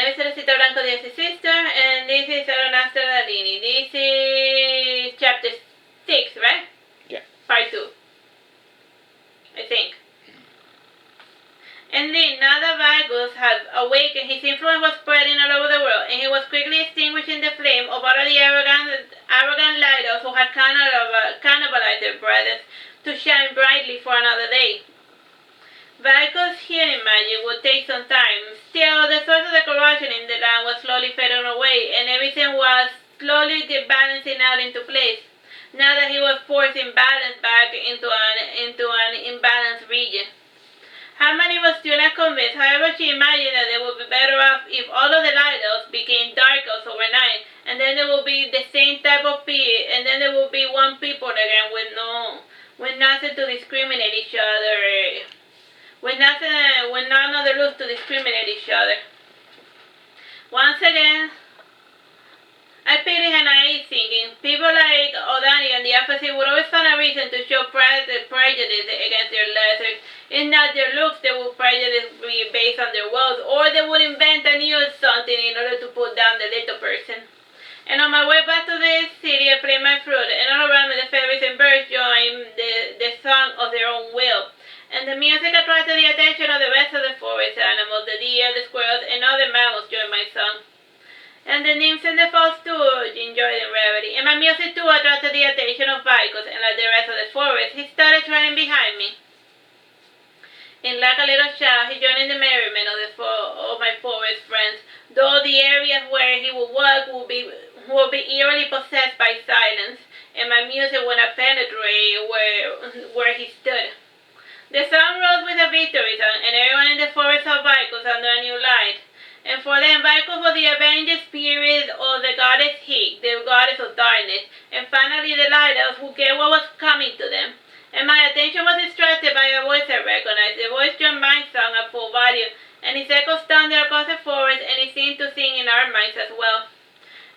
name is Rosita Blanco de Sister, and this is Saturnastra Nalini. This is chapter 6, right? Yeah. Part 2. I think. And then, now that Magus had awakened, his influence was spreading all over the world, and he was quickly extinguishing the flame of all of the arrogant lighters who had cannibalized their brothers to shine brightly for another day. Magus' healing magic would take some time. Still, the source of the corruption in the land was slowly fading away, and everything was slowly balancing out into place. Now that he was forcing balance back into an imbalanced region. Harmony was still not convinced. However, she imagined that they would be better off if all of the light elves became dark elves overnight, and then there will be the same type of people, and then there will be one people again with nothing to discriminate each other. With none other rules to discriminate each other. Once again, I pity her naive thinking. People like Odani and the opposite would always find a reason to show prejudice against their lessers. If not their looks, they would prejudice be based on their wealth, or they would invent and use something in order to put down the little person. And on my way back to the city, I played my flute, and all around me the fairies and birds joined the song of their own will. And the music attracted the attention of the rest of the forest animals, the deer, the squirrels, and other mammals joined my song. And the nymphs and the falls too enjoyed the revelry. And my music too attracted the attention of Magus, and like the rest of the forest, he started running behind me. And like a little child, he joined in the merriment of my forest friends, though the areas where he would walk would be eerily possessed by silence, and my music would not penetrate where he stood. The sun rose with a victory song, and everyone in the forest saw Magus under a new light. And for them, Magus was the avenging spirit of the goddess Hig, the goddess of darkness, and finally the light elves who get what was coming to them. And my attention was distracted by a voice I recognized. The voice joined my song at full volume, and its echoes thundered across the forest, and it seemed to sing in our minds as well.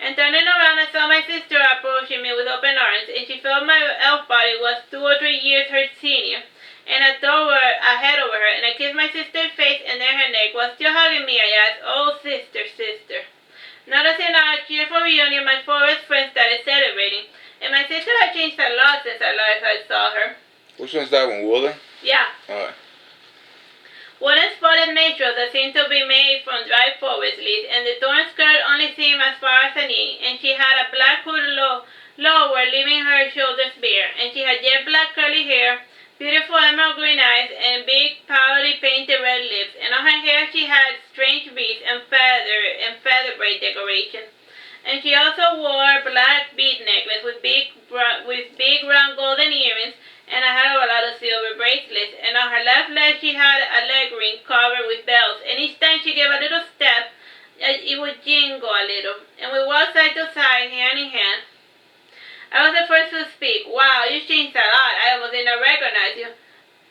And turning around, I saw my sister approaching me with open arms, and she felt my elf body was 2 or 3 years her senior. And I threw her ahead of her, and I kissed my sister's face, and then her neck. While still hugging me, I asked, "Oh, sister, sister." Noticing our cheerful reunion, my forest friends started celebrating, and my sister had changed a lot since I saw her. Which one's that one, Woolen? Yeah. Alright. Wooden spotted matrons that seemed to be made from dry forest leaves, and the torn skirt only seemed as far as the knee, and she had a black hood lower, leaving her shoulders bare, and she had jet black curly hair, beautiful emerald green eyes, and big, powdery painted red lips, and on her hair she had strange beads and feather braid decoration. And she also wore a black bead necklace with big round golden earrings, and a hell of a lot of silver bracelets. And on her left leg she had a leg ring covered with bells, and each time she gave a little step, it would jingle a little. And we walked side to side, hand in hand. I was the first to speak. "Wow, you've changed a lot. I almost didn't recognize you."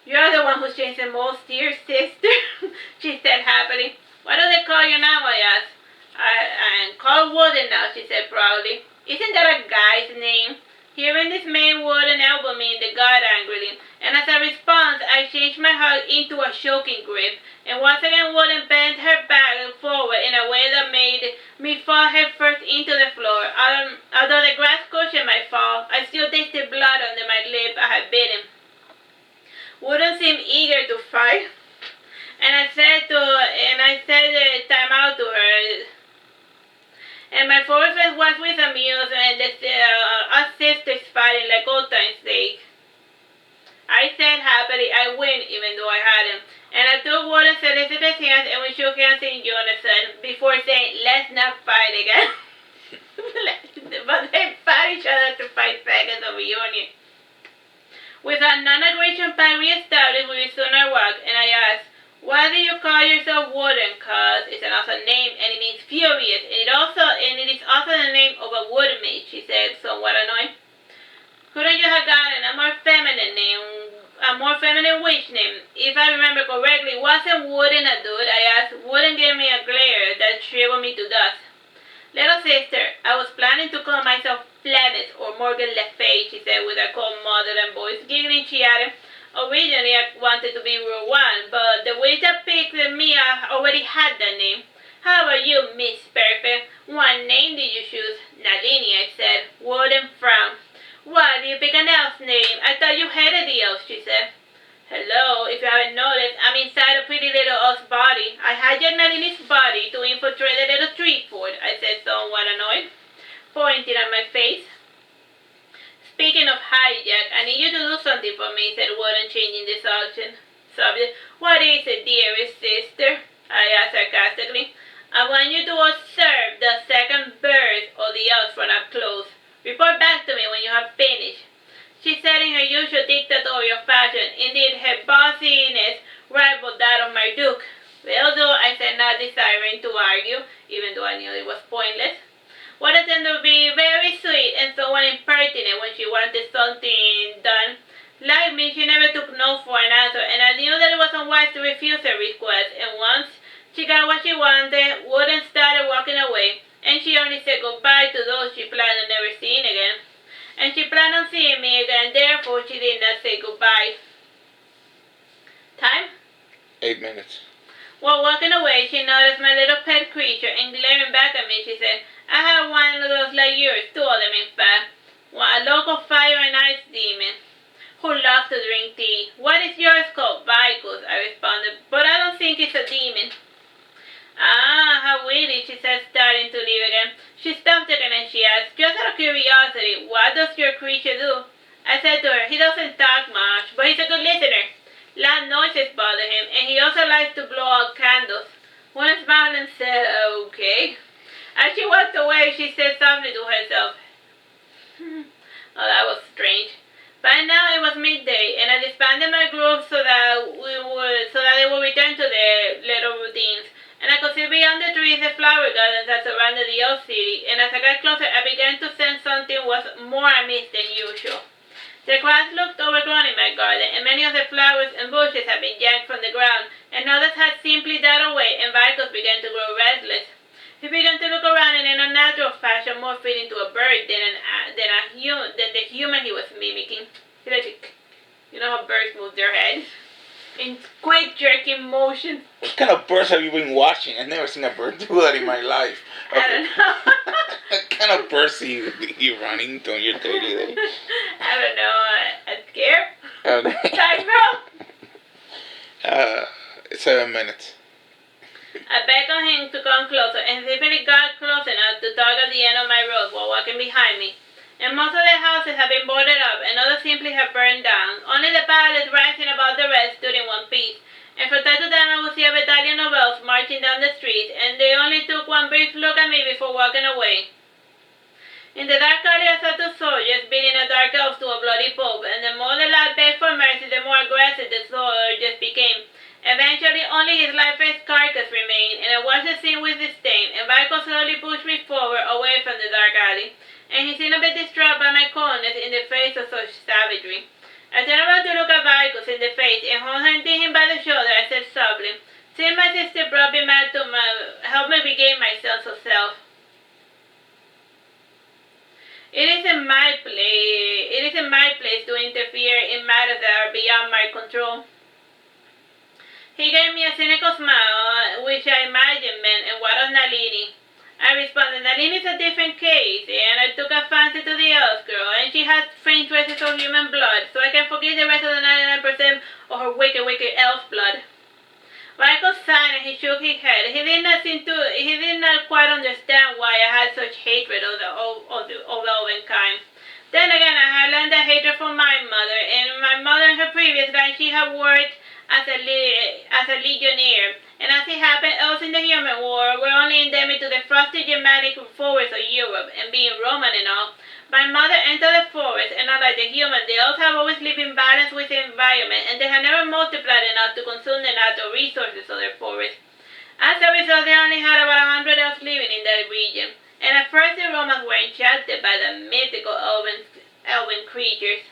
"You're the one who's changed the most, dear sister," she said happily. "What do they call you now?" I asked. I'm called Wooden now," she said proudly. "Isn't that a guy's name?" Hearing this made Wooden elbowed me in the gut angrily, and as a response, I changed my hug into a choking grip, and once again Wooden bent her back forward in a way that made me fall head first into the floor. Although the grass cushioned my fall, I still tasted blood under my lip I had bitten. Wooden seemed eager to fight, and I said time out to her. And my forest friend was with amusement, and us sisters fighting like old times days. I said happily, "I win," even though I hadn't. And I took Wooden's solicitous hands, and we shook hands in unison before saying, "Let's not fight again." But they fought each other to 5 seconds of reunion. With our non-aggression pact re-established, we resumed our walk, and I asked, "Why do you call yourself Wooden?" "'Cause it's an awesome name, and it means furious, and it is also the name of a wood mage," she said, somewhat annoyed. "Couldn't you have gotten a more feminine witch name? If I remember correctly, wasn't Wooden a dude?" I asked. Wooden gave me a glare that shriveled me to dust. "Little sister, I was planning to call myself Flemeth or Morgan Le Fay," she said with a cold modern voice. Giggling, she added, "Originally I wanted to be Rowan, but the witch that picked me already had that name. How about you, Miss Perfect? What name did you choose? Nalini, I said. Wooden frown. Why did you pick an elf's name? I thought you hated the elves, she said. Hello, if you haven't noticed, I'm inside a pretty little elf's body. I hijacked Nalini's body to infiltrate the little tree fort, I said, somewhat annoyed, pointing at my face. Speaking of hijack, I need you to do something for me, said Warden, changing the subject. What is it, dearest sister? I asked sarcastically. I want you to observe the second birth of the elves from up close. Report back to me when you have finished. She said in her usual dictatorial fashion. Indeed, her bossiness rivaled that of Marduk. Will do, I said, not desiring to argue, even though I knew it was pointless. What tended to be very sweet and somewhat impertinent when she wanted something done. Like me, she never took no for an answer, and I knew that it was unwise to refuse her request, and once she got what she wanted, Wooden started walking away, and she only said goodbye to those she planned on never seeing again. And she planned on seeing me again, therefore she did not say goodbye. Time? 8 minutes. While walking away, she noticed my little pet creature, and glaring back at me, she said, I have one of those like yours, two of them in fact. One, a local fire and ice demon who loves to drink tea. What is yours called? Magus, I responded, but I don't think it's a demon. Ah, how witty, she said, starting to leave again. She stopped again and she asked, just out of curiosity, what does your creature do? I said to her, he doesn't talk much, but he's a good listener. Loud noises bother him, and he also likes to blow out candles. One smiled and said, okay. As she walked away, she said softly to herself, oh, that was strange. By now it was midday, and I disbanded my group so that they would return to their little routines. And I could see beyond the trees the flower gardens that surrounded the old city, and as I got closer, I began to sense something was more amiss than usual. The grass looked overgrown in my garden, and many of the flowers and bushes had been yanked from the ground, and others had simply died away, and Magus began to grow restless. He began to look around in an unnatural fashion, more fitting to a bird than the human he was mimicking. You know how birds move their heads? In quick, jerking motions. What kind of birds have you been watching? I've never seen a bird do that in my life. Okay. I don't know. What kind of birds are you running on your daily day? I don't know. A scare? Okay. Time, bro. 7 minutes. I beckoned him to come closer, and simply got close enough to tug at the end of my rope while walking behind me. And most of the houses have been boarded up, and others simply have burned down. Only the palace, rising above the rest, stood in one piece. And from time to time I would see a battalion of elves marching down the street, and they only took one brief look at me before walking away. In the dark alley I saw two soldiers beating a dark elf to a bloody pulp, and the more the lad begged for mercy, the more aggressive the soldiers became. Eventually, only his lifeless carcass remained, and I watched the scene with disdain, and Michael slowly pushed me forward away from the dark alley, and he seemed a bit distraught by my coldness in the face of such savagery. I turned around to look at Michael in the face, and holding him by the shoulder, I said softly, "Seeing my sister brought me back to help me regain my sense of self. It isn't my place to interfere in matters that are beyond my control." He gave me a cynical smile, which I imagined meant, "And what of Nalini?" I responded, "Nalini's a different case, and I took a fancy to the elf girl, and she has faint traces of human blood, so I can forgive the rest of the 99% of her wicked, wicked elf blood." Michael sighed and he shook his head. He did not quite understand why I had such hatred of the elven kind. Then again, I had learned that hatred from my mother, and my mother in her previous life, she had worked as a legionnaire, and as it happened, elves in the human world were only endemic to the frosty Germanic forests of Europe, and being Roman and all, my mother entered the forest, and unlike the human, the elves have always lived in balance with the environment, and they have never multiplied enough to consume the natural resources of their forest. As a result, they only had about 100 elves living in that region, and at first the Romans were enchanted by the mythical elven creatures,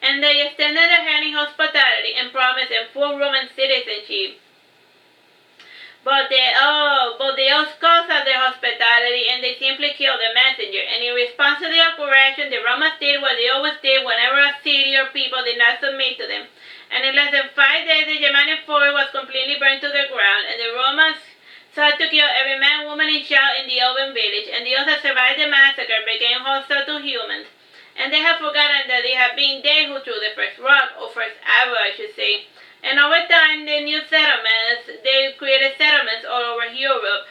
and they extended their hand in hospitality and promised them full Roman citizenship. But the elves scoffed at their hospitality, and they simply killed the messenger, and in response to the aggression, the Romans did what they always did whenever a city or people did not submit to them. And in less than 5 days, the Germanic forest was completely burned to the ground, and the Romans sought to kill every man, woman, and child in the elven village, and those that survived the massacre became hostile to humans. And they have forgotten that it had been they who threw the first rock, or first arrow, I should say. And over time, they created settlements all over Europe.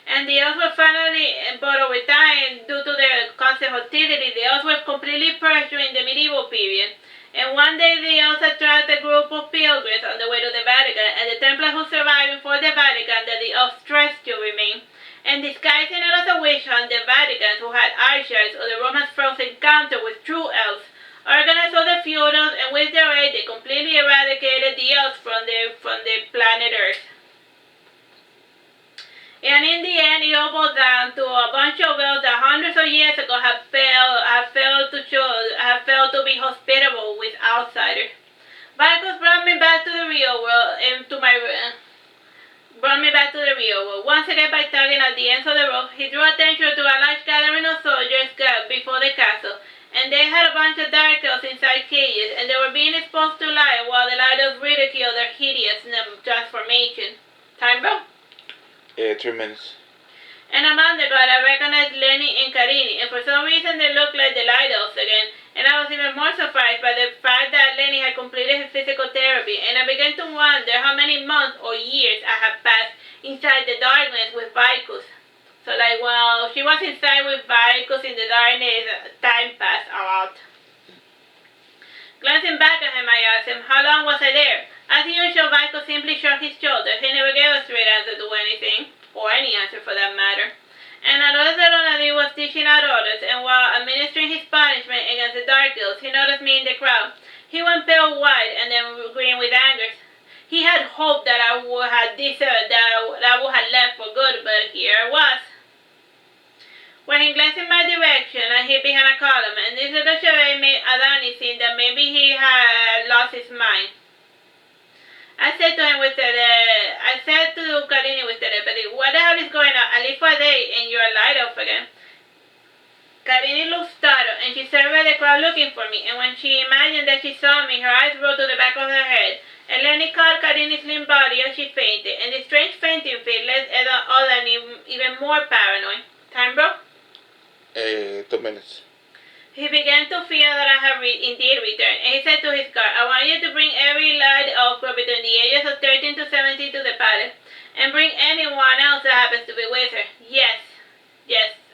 And the elves were finally, but over time, due to their constant hostility, the elves were completely purged during the medieval period. And one day the elves attracted a group of pilgrims on the way to the Vatican, and the Templars who survived before the Vatican that the elves trust to remain. And disguising it as a witch hunt, the Vatican, who had archers or the Romans' first encounter with true elves, organized all the feudals, and with their aid, they completely eradicated the elves from the planet Earth. And in the end, it all boiled down to a bunch of elves that hundreds of years ago have failed to be hospitable with outsiders. Magus brought me back to the real world, Once again, by tugging at the ends of the rope, he drew attention to a large gathering of soldiers before the castle, and they had a bunch of dark elves inside cages, and they were being exposed to light while the light elves ridiculed their hideous transformation. Time, bro? 3 minutes. And among the guard, I recognized Lenny and Karini, and for some reason they looked like the light elves again. And I was even more surprised by the fact that Lenny had completed his physical therapy, and I began to wonder how many months or years I had passed inside the darkness with Vicus. So like, well, she was inside with Vicus in the darkness, time passed a lot. Glancing back at him, I asked him, how long was I there? As usual, Vicus simply shrugged his shoulders. He never gave a straight answer to anything, or any answer for that matter. And although Nalini was dishing out orders, and while administering his punishment against the dark elves, he noticed me in the crowd. He went pale white and then green with anger. He had hoped that I would have left for good, but here I was. When he glanced in my direction, I hid behind a column, and this little charade made Adani think that maybe he had lost his mind. I said to Karini with telepathy, what the hell is going on? I live for a day and you're a light elf again. Karini looked startled, and she surveyed the crowd looking for me, and when she imagined that she saw me, her eyes rolled to the back of her head. And Lenny caught Karini's slim body as she fainted, and the strange fainting fit left Adani even more paranoid. Time, bro? 2 minutes. He began to fear that I had indeed returned, and he said to his guard, I want you to bring every light elf between the ages of 13 to 17 to the palace, and bring anyone else that happens to be with her. Yes,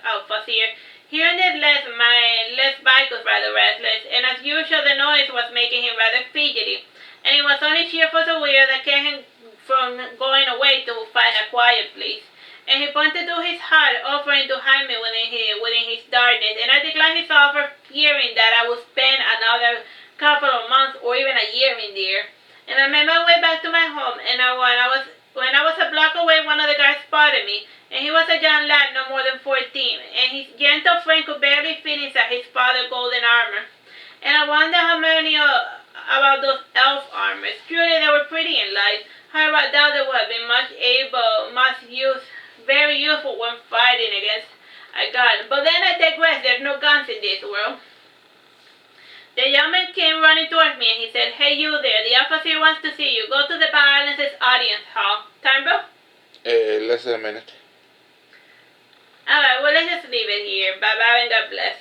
Alphasir. Hearing this left Vicus rather restless, and as usual the noise was making him rather fidgety, and it was only sheer force of will that kept him from going away to find a quiet place. And he pointed to his heart, offering to hide me within his darkness, and I declined his offer, fearing that I would spend another couple of months or even a year in there. And I made my way back to my home, and when I was a block away, one of the guards spotted me, and he was a young lad, no more than 14, and his gentle frame could barely fit inside his father's golden armor. And I wonder how many about those elf armors. Truly, they were pretty and light. However, I doubt they would have been very useful when fighting against a god. But then I digress, there's no guns in this world. The young man came running towards me, and he said, hey you there, the officer wants to see you. Go to the balance's audience hall. Time, bro? Less than a minute. Alright, well let's just leave it here. Bye bye and God bless.